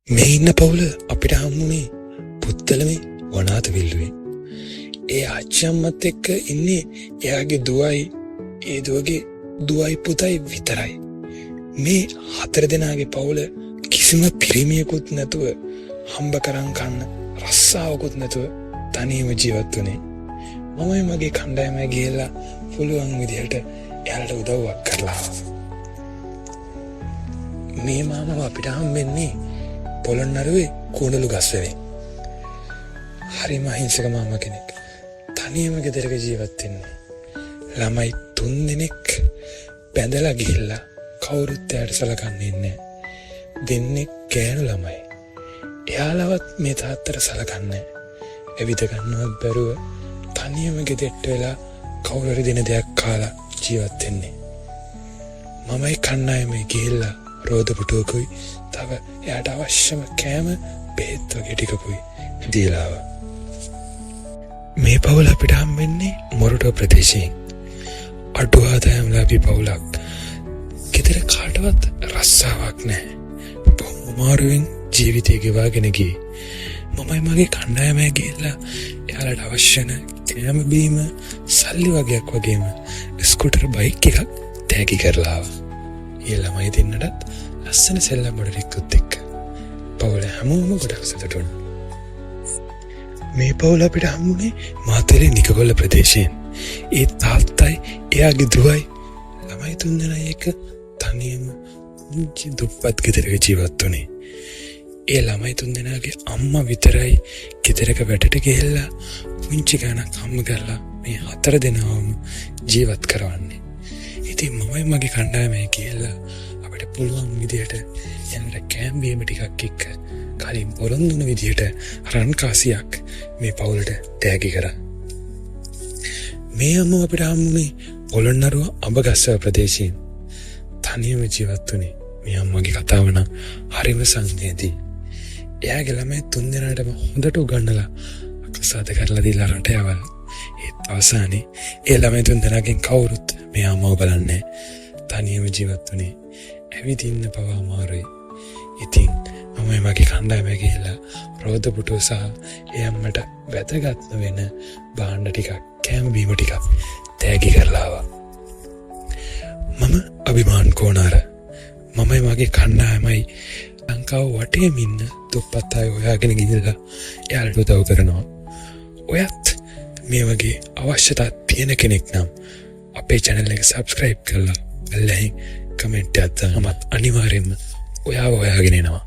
මේ ඉන්න පවුල අපිට හම්බුනේ පුත්තලමේ වනාත විල්ලුවේ. ඒ ආච්චි අම්මත් එක්ක ඉන්නේ එයාගේ දුවයි ඒ දුවගේ දුවයි පුතයි විතරයි. මේ 4 දෙනාගේ පවුල කිසිම පිරිමියෙකුත් නැතුව හම්බ කරන් කන්න රස්සාවකුත් නැතුව තනියම ජීවත් වුණේ. මමයි මගේ කණ්ඩායමයි ගිහලා පුළුවන් විදිහට එයාලට උදව්වක් කරලා. මේ මාමව අපිට හම්බෙන්නේ පොළොන්නරුවේ කුණලු ගස්වැවේ. හරිම අහිංසක මාමා කෙනෙක්. තනියම ගෙදරක ජීවත් වෙන්නේ. ළමයි 3 දෙනෙක් බැඳලා ගිහිල්ලා කවුරුත් එයාට සලකන්නේ නැහැ. දෙන්නේ ගෑනු ළමයි. එයාලවත් මේ තාත්තට සලකන්නේ නැහැ. එවිට ගන්නවත් බැරුව තනියම ගෙදෙට්ට වෙලා කවුරු හරි දෙන දෙයක් කාලා ජීවත් වෙන්නේ. මමයි කණ්ඩායමේ ගිහිල්ලා රෝද පුටුවකුයි තව එයාට අවශ්‍යම කෑම බෙහෙත් වගේ ටිකකුයි දීලා ආවා. මේ පවුල අපිට හම්බෙන්නේ මොරටුව ප්‍රදේශයෙන්. අඩු ආදායම්ලාභී පවුලක්. ගෙදර කාටවත් රස්සාවක් නැහැ. බොහොම අමාරුවෙන් ජීවිතය ගෙවාගෙන ගියේ. මමයි මගේ කණ්ඩායමයි ගිහිල්ලා එයාලට අවශ්‍ය කෑම බීම සල්ලි වගේක් වගේම ස්කූටර් බයික් එකක් තෑගි කරලා ආවා. ඒ ළමයි දෙන්නටත් ලස්සන සෙල්ලම් මොඩලෙකුත් එක්ක. පවුල හැමෝම ගොඩක් සතුටුයි. මේ පවුල අපිට හම්බුනේ මාතලේ නිකගොල්ල ප්‍රදේශයෙන්. ඒ තාත්තයි එයාගේ දුවයි ළමයි 3 දෙනා එක තනියම මුංචි දුප්පත් ගෙදරක ජීවත් වුණේ. ඒ ළමයි 3 දෙනාගේ අම්මා විතරයි ගෙදරක වැඩට ගිහිල්ලා පුංචි ගාණක් හම්බ කරලා මේ 4 දෙනාම ජීවත් කරවන්නේ. ඉතින් මමයි මගේ කණ්ඩායමයි කියලා අපිට පුළුවන් විදිහට යනට කෑම බීම ටිකක් එක්ක කලින් පොරොන්දුන විදිහට රන් කාසියක් මේ පවුලට තෑගි කරා. මේ අම්මව අපිට හම්බුනේ පොළොන්නරුව අඹගස්සව ප්‍රදේශයෙන්. තනියම ජීවත් වුණේ. මේ අම්මගේ කතාව නම් හරිම සංවේදී. එයාගේ ළමයි 3 දෙනාටම හොඳට උගන්වලා අක්ෂාත කරලා දීලා රට යවල්. ඒත් අවසානයේ ඒ ළමයි 3 දෙනාගෙන් කවුරුත් මේ අම්මව බලන්නේ තනියම ජීවත් වුණේ. ඇවිදින්න පවා අමාරුයි. ඉතින් මමයි මගේ කණ්ඩායම ගිහිල්ලා රෝද පුටුව සහ ඒ අම්මට වැදගත් වෙන භාණ්ඩ ටිකක් කෑම බීම ටිකක් තෑගි කරලා ආවා. මම අභිමාන් කෝනාර. මමයි මගේ කණ්ඩායමයි ලංකාව වටේම ඉන්න දුප්පත් අය හොයාගෙන ගිහිල්ලා එයාලට උදව් කරනවා. ඔයත් මේ වගේ අවශ්‍යතා තියෙන කෙනෙක් නම් අපේ channel එක subscribe කරලා බෙල් එකෙන් කමෙන්ට් එකක් දාන්නත් අනිවාර්යෙන්ම ඔයාව හොයාගෙන එනවා.